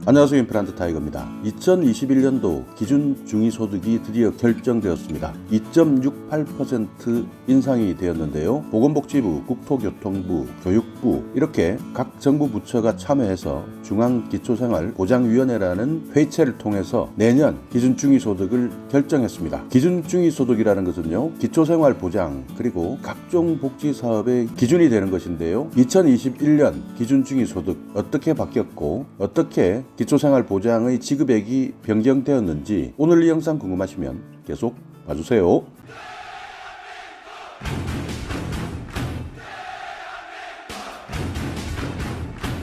안녕하세요. 임플란트 타이거입니다. 2021년도 기준 중위소득이 드디어 결정되었습니다. 2.68% 인상이 되었는데요. 보건복지부, 국토교통부, 교육부 이렇게 각 정부 부처가 참여해서 중앙기초생활보장위원회라는 회의체를 통해서 내년 기준 중위소득을 결정했습니다. 기준 중위소득이라는 것은요, 기초생활보장 그리고 각종 복지사업의 기준이 되는 것인데요. 2021년 기준 중위소득 어떻게 바뀌었고 어떻게 기초생활보장의 지급액이 변경되었는지 오늘 이 영상 궁금하시면 계속 봐주세요.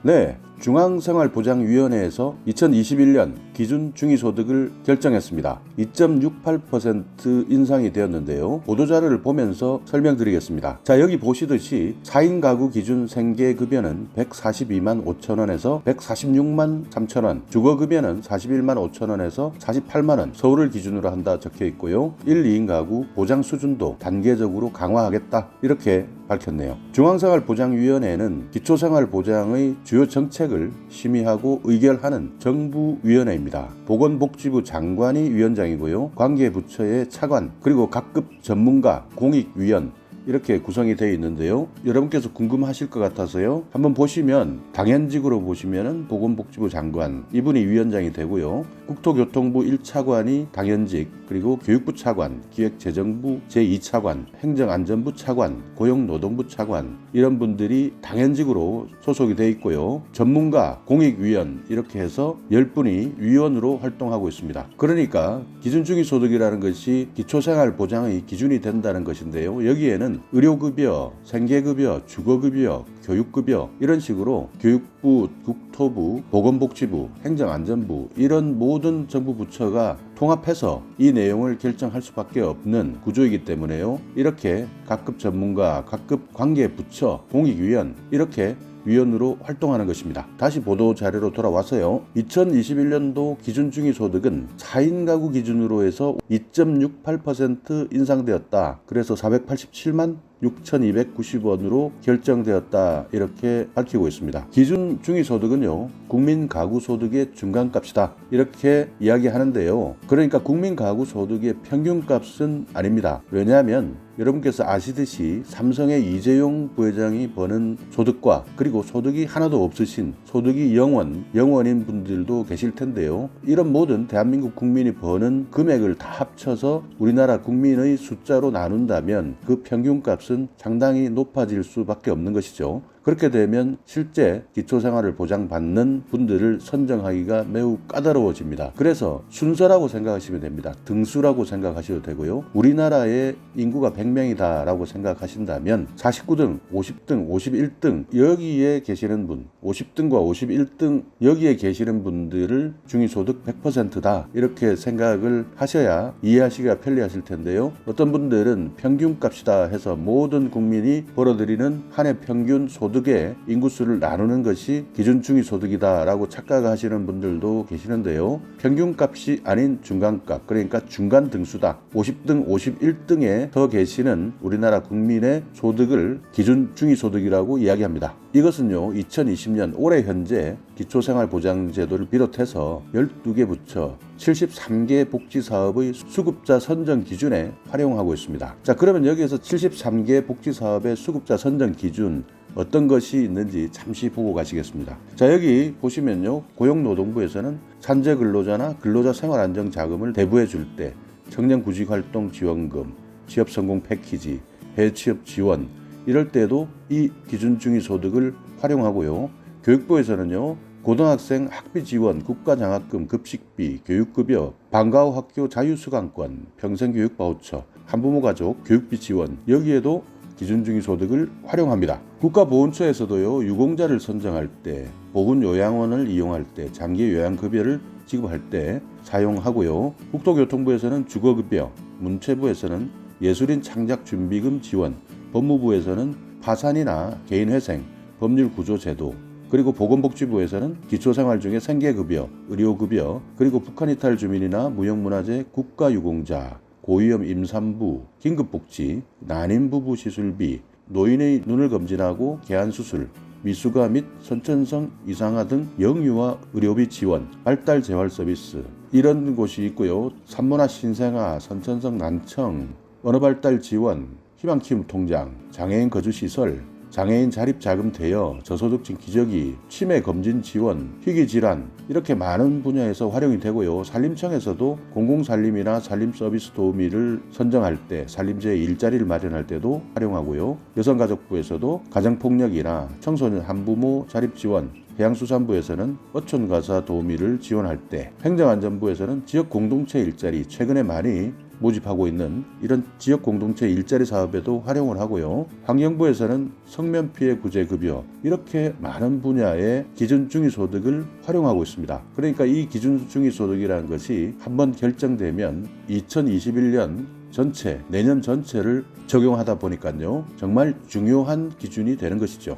네, 중앙생활보장위원회에서 2021년 기준 중위소득을 결정했습니다. 2.68% 인상이 되었는데요. 보도자료를 보면서 설명드리겠습니다. 자, 여기 보시듯이 4인 가구 기준 생계급여는 142만 5천원에서 146만 3천원, 주거급여는 41만 5천원에서 48만원, 서울을 기준으로 한다 적혀 있고요. 1, 2인 가구 보장 수준도 단계적으로 강화하겠다 이렇게 밝혔네요. 중앙생활보장위원회는 기초생활보장의 주요 정책을 심의하고 의결하는 정부위원회입니다. 보건복지부 장관이 위원장이고요. 관계부처의 차관 그리고 각급 전문가, 공익위원 이렇게 구성이 되어 있는데요. 여러분께서 궁금하실 것 같아서요. 한번 보시면 당연직으로 보시면은 보건복지부 장관 이분이 위원장이 되고요. 국토교통부 1차관이 당연직, 그리고 교육부 차관, 기획재정부 제2차관, 행정안전부 차관, 고용노동부 차관 이런 분들이 당연직으로 소속이 되어 있고요. 전문가, 공익위원 이렇게 해서 10분이 위원으로 활동하고 있습니다. 그러니까 기준중위소득이라는 것이 기초생활보장의 기준이 된다는 것인데요. 여기에는 의료급여, 생계급여, 주거급여, 교육급여 이런 식으로 교육부, 국토부, 보건복지부, 행정안전부 이런 모든 정부 부처가 통합해서 이 내용을 결정할 수밖에 없는 구조이기 때문에요. 이렇게 각급 전문가, 각급 관계부처, 공익위원 이렇게 위원으로 활동하는 것입니다. 다시 보도 자료로 돌아와서요. 2021년도 기준 중위소득은 4인 가구 기준으로 해서 2.68% 인상되었다. 그래서 487만 6,290원으로 결정되었다 이렇게 밝히고 있습니다. 기준 중위소득은요, 국민 가구 소득의 중간값이다 이렇게 이야기하는데요. 그러니까 국민 가구 소득의 평균값은 아닙니다. 왜냐하면 여러분께서 아시듯이 삼성의 이재용 부회장이 버는 소득과 그리고 소득이 하나도 없으신 소득이 영원인 분들도 계실 텐데요. 이런 모든 대한민국 국민이 버는 금액을 다 합쳐서 우리나라 국민의 숫자로 나눈다면 그 평균값은 상당히 높아질 수밖에 없는 것이죠. 그렇게 되면 실제 기초생활을 보장받는 분들을 선정하기가 매우 까다로워집니다. 그래서 순서라고 생각하시면 됩니다. 등수라고 생각하셔도 되고요. 우리나라의 인구가 100명이다 라고 생각하신다면 49등, 50등, 51등 여기에 계시는 분, 50등과 51등 여기에 계시는 분들을 중위소득 100%다 이렇게 생각을 하셔야 이해하시기가 편리하실 텐데요. 어떤 분들은 평균값이다 해서 모든 국민이 벌어들이는 한 해 평균 소득의 인구수를 나누는 것이 기준 중위소득이다 라고 착각하시는 분들도 계시는데요. 평균값이 아닌 중간값, 그러니까 중간 등수다. 50등, 51등에 더 계시는 우리나라 국민의 소득을 기준 중위소득이라고 이야기합니다. 이것은요, 2020년 올해 현재 기초생활보장제도를 비롯해서 12개 부처 73개 복지사업의 수급자 선정 기준에 활용하고 있습니다. 자, 그러면 여기에서 73개 복지사업의 수급자 선정 기준 어떤 것이 있는지 잠시 보고 가시겠습니다. 자, 여기 보시면요, 고용노동부에서는 산재 근로자나 근로자 생활안정자금을 대부해 줄 때 청년구직활동 지원금, 취업성공 패키지, 해외 취업 지원 이럴 때도 이 기준중위소득을 활용하고요. 교육부에서는요, 고등학생 학비 지원, 국가장학금, 급식비, 교육급여, 방과후 학교 자유수강권, 평생교육 바우처, 한부모 가족 교육비 지원 여기에도 기준중위소득을 활용합니다. 국가보훈처에서도요, 유공자를 선정할 때, 보훈요양원을 이용할 때, 장기요양급여를 지급할 때 사용하고요. 국토교통부에서는 주거급여, 문체부에서는 예술인 창작준비금 지원, 법무부에서는 파산이나 개인회생, 법률구조제도, 그리고 보건복지부에서는 기초생활 중에 생계급여, 의료급여, 그리고 북한 이탈 주민이나 무형문화재 국가유공자, 고위험 임산부, 긴급복지, 난임부부 시술비, 노인의 눈을 검진하고 개안수술, 미숙아 및 선천성 이상아 등 영유아 의료비 지원, 발달 재활 서비스 이런 곳이 있고요. 산모나 신생아, 선천성 난청, 언어발달 지원, 희망키움 통장, 장애인 거주시설, 장애인 자립자금 대여, 저소득층 기저귀, 치매 검진 지원, 희귀질환 이렇게 많은 분야에서 활용이 되고요. 산림청에서도 공공산림이나 산림서비스 도우미를 선정할 때 산림지에 일자리를 마련할 때도 활용하고요. 여성가족부에서도 가정폭력이나 청소년 한부모 자립지원, 해양수산부에서는 어촌가사 도우미를 지원할 때, 행정안전부에서는 지역공동체 일자리 최근에 많이 모집하고 있는 이런 지역공동체 일자리 사업에도 활용을 하고요. 환경부에서는 성면피해 구제급여 이렇게 많은 분야의 기준중위소득을 활용하고 있습니다. 그러니까 이 기준중위소득이라는 것이 한번 결정되면 2021년 전체, 내년 전체를 적용하다 보니까요. 정말 중요한 기준이 되는 것이죠.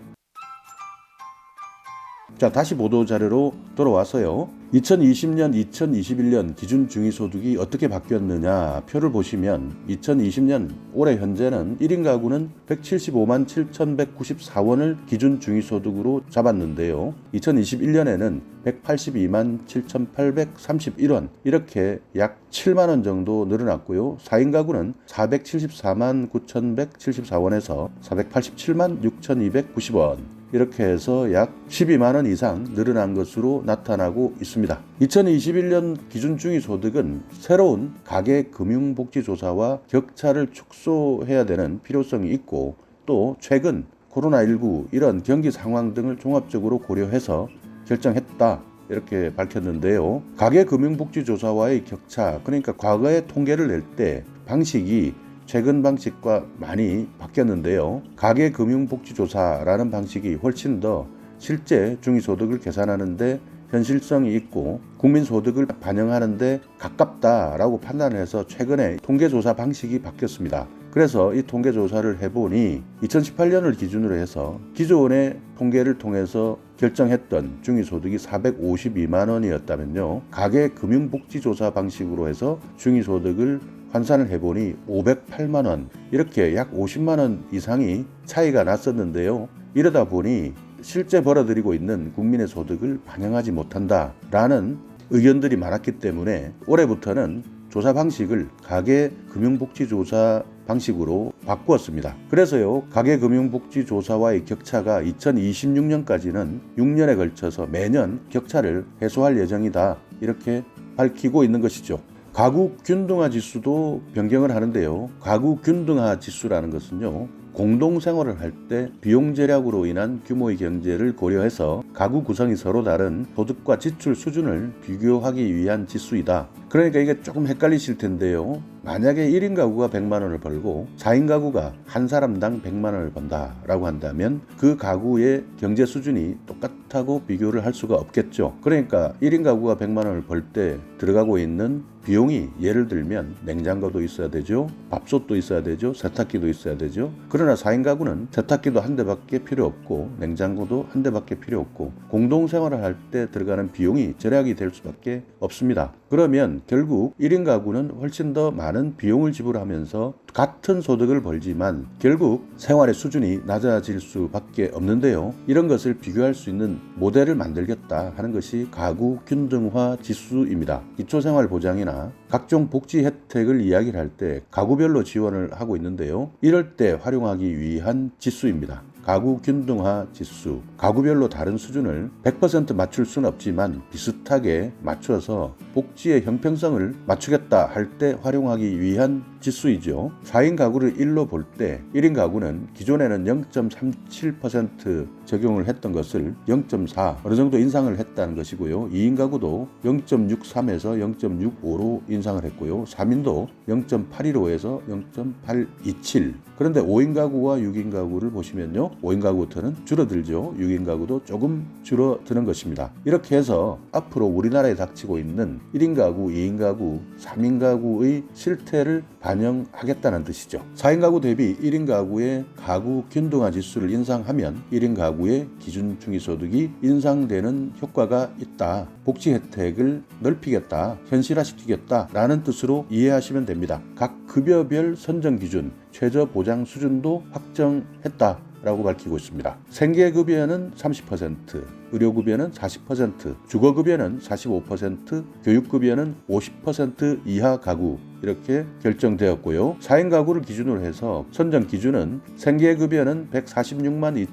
자, 다시 보도자료로 돌아와서요. 2020년, 2021년 기준중위소득이 어떻게 바뀌었느냐 표를 보시면 2020년 올해 현재는 1인 가구는 175만 7,194원을 기준중위소득으로 잡았는데요. 2021년에는 182만 7,831원 이렇게 약 7만원 정도 늘어났고요. 4인 가구는 474만 9,174원에서 487만 6,290원 이렇게 해서 약 12만원 이상 늘어난 것으로 나타나고 있습니다. 2021년 기준중위소득은 새로운 가계금융복지조사와 격차를 축소해야 되는 필요성이 있고 또 최근 코로나19 이런 경기 상황 등을 종합적으로 고려해서 결정했다. 이렇게 밝혔는데요. 가계금융복지조사와의 격차, 그러니까 과거의 통계를 낼 때 방식이 최근 방식과 많이 바뀌었는데요. 가계금융복지조사라는 방식이 훨씬 더 실제 중위소득을 계산하는데 현실성이 있고 국민소득을 반영하는데 가깝다라고 판단해서 최근에 통계조사 방식이 바뀌었습니다. 그래서 이 통계조사를 해보니 2018년을 기준으로 해서 기존의 통계를 통해서 결정했던 중위소득이 452만 원이었다면요. 가계금융복지조사 방식으로 해서 중위소득을 환산을 해보니 508만 원 이렇게 약 50만 원 이상이 차이가 났었는데요. 이러다 보니 실제 벌어들이고 있는 국민의 소득을 반영하지 못한다라는 의견들이 많았기 때문에 올해부터는 조사 방식을 가계금융복지조사 방식으로 바꾸었습니다. 그래서요, 가계금융복지조사와의 격차가 2026년까지는 6년에 걸쳐서 매년 격차를 해소할 예정이다 이렇게 밝히고 있는 것이죠. 가구 균등화 지수도 변경을 하는데요. 가구 균등화 지수라는 것은요. 공동생활을 할 때 비용 절약으로 인한 규모의 경제를 고려해서 가구 구성이 서로 다른 소득과 지출 수준을 비교하기 위한 지수이다. 그러니까 이게 조금 헷갈리실 텐데요. 만약에 1인 가구가 100만 원을 벌고 4인 가구가 한 사람당 100만 원을 번다라고 한다면 그 가구의 경제 수준이 똑같다고 비교를 할 수가 없겠죠. 그러니까 1인 가구가 100만 원을 벌 때 들어가고 있는 비용이 예를 들면 냉장고도 있어야 되죠. 밥솥도 있어야 되죠. 세탁기도 있어야 되죠. 그러나 4인 가구는 세탁기도 한 대밖에 필요 없고 냉장고도 한 대밖에 필요 없고 공동생활을 할 때 들어가는 비용이 절약이 될 수밖에 없습니다. 그러면 결국 1인 가구는 훨씬 더 많은 비용을 지불하면서 같은 소득을 벌지만 결국 생활의 수준이 낮아질 수밖에 없는데요. 이런 것을 비교할 수 있는 모델을 만들겠다 하는 것이 가구 균등화 지수입니다. 기초생활보장이나 각종 복지 혜택을 이야기를 할 때 가구별로 지원을 하고 있는데요. 이럴 때 활용하기 위한 지수입니다. 가구 균등화 지수, 가구별로 다른 수준을 100% 맞출 수는 없지만 비슷하게 맞춰서 복지의 형평성을 맞추겠다 할 때 활용하기 위한 지수이죠. 4인 가구를 1로 볼 때 1인 가구는 기존에는 0.37% 적용을 했던 것을 0.4 어느 정도 인상을 했다는 것이고요. 2인 가구도 0.63에서 0.65로 인상을 했고요. 3인도 0.815에서 0.827. 그런데 5인 가구와 6인 가구를 보시면요. 5인 가구부터는 줄어들죠. 6인 가구도 조금 줄어드는 것입니다. 이렇게 해서 앞으로 우리나라에 닥치고 있는 1인 가구, 2인 가구, 3인 가구의 실태를 반영하겠다는 뜻이죠. 4인 가구 대비 1인 가구의 가구 균등화 지수를 인상하면 1인 가구의 기준 중위소득이 인상되는 효과가 있다. 복지 혜택을 넓히겠다, 현실화시키겠다라는 뜻으로 이해하시면 됩니다. 각 급여별 선정 기준, 최저 보장 수준도 확정했다. 라고 밝히고 있습니다. 생계급여는 30%, 의료급여는 40%, 주거급여는 45%, 교육급여는 50% 이하 가구 이렇게 결정되었고요. 4인 가구를 기준으로 해서 선정 기준은 생계급여는 146만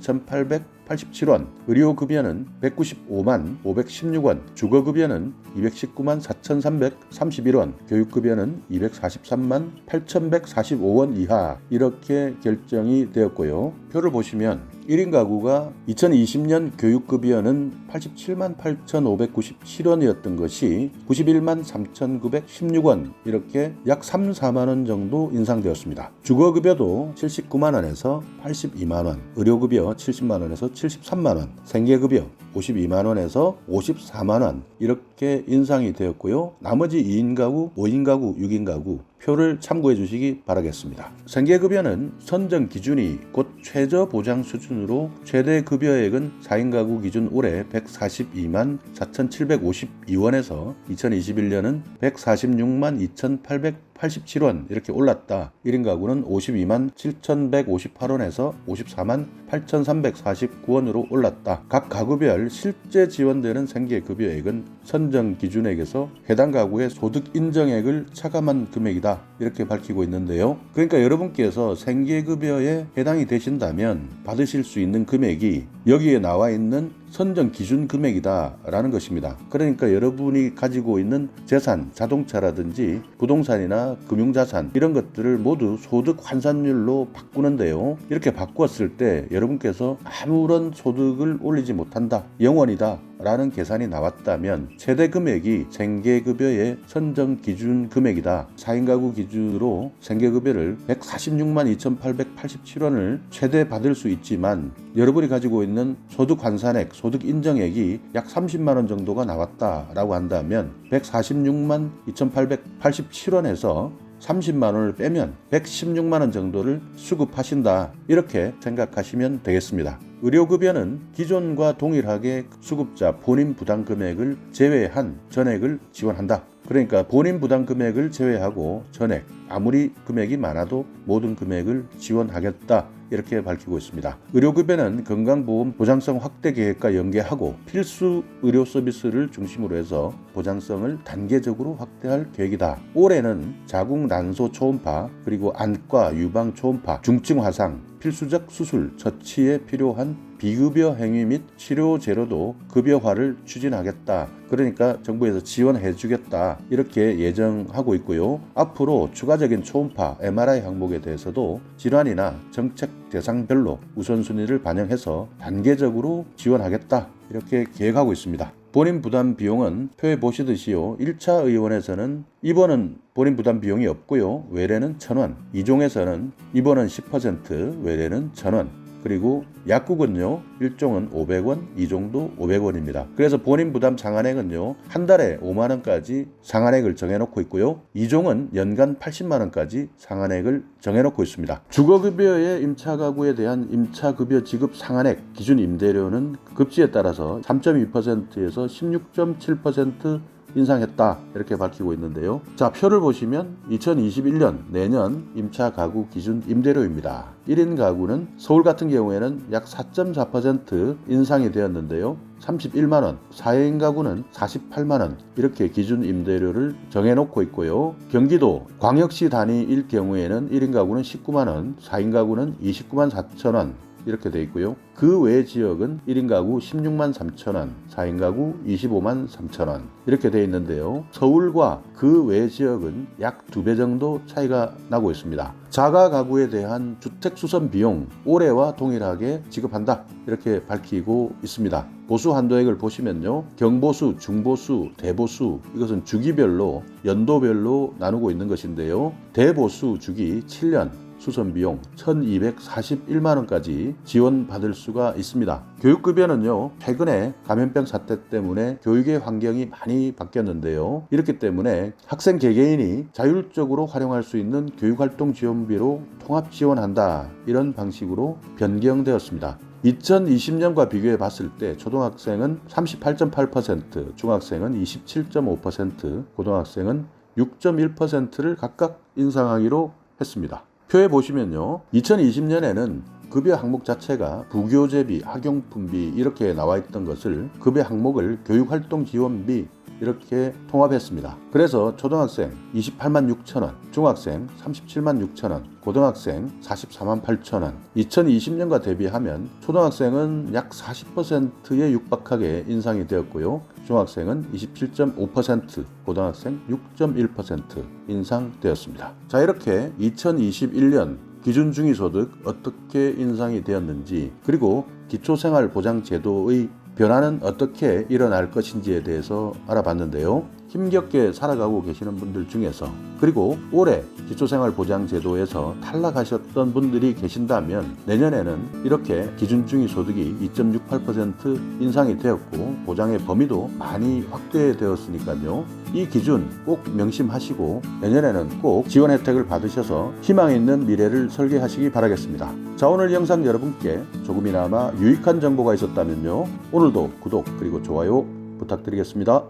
2,887원, 의료급여는 195만 516원, 주거급여는 219만 4,331원, 교육급여는 243만 8,145원 이하 이렇게 결정이 되었고요. 표를 보시면 1인 가구가 2020년 교육급여는 87만 8,597원이었던 것이 91만 3,916원 이렇게 약 3, 4만 원 정도 인상되었습니다. 주거급여도 79만 원에서 82만 원, 의료급여 70만 원에서 73만 원, 생계급여 52만 원에서 54만 원 이렇게 인상이 되었고요. 나머지 2인 가구, 5인 가구, 6인 가구 표를 참고해 주시기 바라겠습니다. 생계급여는 선정 기준이 곧 최저 보장 수준으로 최대 급여액은 4인 가구 기준 올해 142만 4,752원에서 2021년은 146만 2,887원 이렇게 올랐다. 1인 가구는 52만 7,158원에서 54만 8,349원으로 올랐다. 각 가구별 실제 지원되는 생계급여액은 선정 기준액에서 해당 가구의 소득 인정액을 차감한 금액이다. 이렇게 밝히고 있는데요. 그러니까 여러분께서 생계급여에 해당이 되신다면 받으실 수 있는 금액이 여기에 나와 있는 선정 기준 금액이다 라는 것입니다. 그러니까 여러분이 가지고 있는 재산, 자동차라든지 부동산이나 금융자산 이런 것들을 모두 소득 환산율로 바꾸는데요. 이렇게 바꾸었을 때 여러분께서 아무런 소득을 올리지 못한다, 0원이다 라는 계산이 나왔다면 최대 금액이 생계급여의 선정 기준 금액이다. 4인 가구 기준으로 생계급여를 146만 2,887원을 최대 받을 수 있지만 여러분이 가지고 있는 소득 환산액, 소득 인정액이 약 30만 원 정도가 나왔다라고 한다면 146만 2,887원에서 30만 원을 빼면 116만 원 정도를 수급하신다. 이렇게 생각하시면 되겠습니다. 의료급여는 기존과 동일하게 수급자 본인 부담 금액을 제외한 전액을 지원한다. 그러니까 본인 부담 금액을 제외하고 전액, 아무리 금액이 많아도 모든 금액을 지원하겠다. 이렇게 밝히고 있습니다. 의료급여는 건강보험 보장성 확대 계획과 연계하고 필수 의료 서비스를 중심으로 해서 보장성을 단계적으로 확대할 계획이다. 올해는 자궁 난소 초음파, 그리고 안과 유방 초음파, 중증 화상, 필수적 수술, 처치에 필요한 비급여 행위 및 치료 제로도 급여화를 추진하겠다. 그러니까 정부에서 지원해 주겠다. 이렇게 예정하고 있고요. 앞으로 추가적인 초음파, MRI 항목에 대해서도 질환이나 정책 대상별로 우선순위를 반영해서 단계적으로 지원하겠다. 이렇게 계획하고 있습니다. 본인 부담 비용은 표에 보시듯이요. 1차 의원에서는 입원은 본인 부담 비용이 없고요. 외래는 1,000원. 2종에서는 입원은 10%, 외래는 1,000원. 그리고 약국은요, 1종은 500원, 2종도 500원입니다. 그래서 본인 부담 상한액은요, 한 달에 5만 원까지 상한액을 정해놓고 있고요. 2종은 연간 80만 원까지 상한액을 정해놓고 있습니다. 주거급여의 임차가구에 대한 임차급여 지급 상한액 기준 임대료는 급지에 따라서 3.2%에서 16.7% 인상했다. 이렇게 밝히고 있는데요. 자, 표를 보시면 2021년 내년 임차 가구 기준 임대료입니다. 1인 가구는 서울 같은 경우에는 약 4.4% 인상이 되었는데요. 31만원, 4인 가구는 48만원 이렇게 기준 임대료를 정해놓고 있고요. 경기도 광역시 단위일 경우에는 1인 가구는 19만원, 4인 가구는 29만 4천원 이렇게 돼 있고요. 그 외 지역은 1인 가구 16만 3천원, 4인 가구 25만 3천원 이렇게 돼 있는데요. 서울과 그 외 지역은 약 2배 정도 차이가 나고 있습니다. 자가 가구에 대한 주택 수선 비용 올해와 동일하게 지급한다. 이렇게 밝히고 있습니다. 보수 한도액을 보시면요. 경보수, 중보수, 대보수 이것은 주기별로 연도별로 나누고 있는 것인데요. 대보수 주기 7년 수선비용 1,241만원까지 지원받을 수가 있습니다. 교육급여는요, 최근에 감염병 사태 때문에 교육의 환경이 많이 바뀌었는데요. 이렇기 때문에 학생 개개인이 자율적으로 활용할 수 있는 교육활동 지원비로 통합 지원한다. 이런 방식으로 변경되었습니다. 2020년과 비교해 봤을 때 초등학생은 38.8%, 중학생은 27.5%, 고등학생은 6.1%를 각각 인상하기로 했습니다. 표에 보시면요. 2020년에는 급여 항목 자체가 부교재비, 학용품비 이렇게 나와 있던 것을 급여 항목을 교육활동지원비 이렇게 통합했습니다. 그래서 초등학생 28만 6천 원, 중학생 37만 6천 원, 고등학생 44만 8천 원. 2020년과 대비하면 초등학생은 약 40%에 육박하게 인상이 되었고요. 중학생은 27.5%, 고등학생 6.1% 인상되었습니다. 자, 이렇게 2021년 기준중위소득 어떻게 인상이 되었는지, 그리고 기초생활보장제도의 변화는 어떻게 일어날 것인지에 대해서 알아봤는데요. 힘겹게 살아가고 계시는 분들 중에서, 그리고 올해 기초생활보장제도에서 탈락하셨던 분들이 계신다면 내년에는 이렇게 기준중위소득이 2.68% 인상이 되었고 보장의 범위도 많이 확대되었으니까요. 이 기준 꼭 명심하시고 내년에는 꼭 지원 혜택을 받으셔서 희망 있는 미래를 설계하시기 바라겠습니다. 자, 오늘 영상 여러분께 조금이나마 유익한 정보가 있었다면요, 오늘도 구독 그리고 좋아요 부탁드리겠습니다.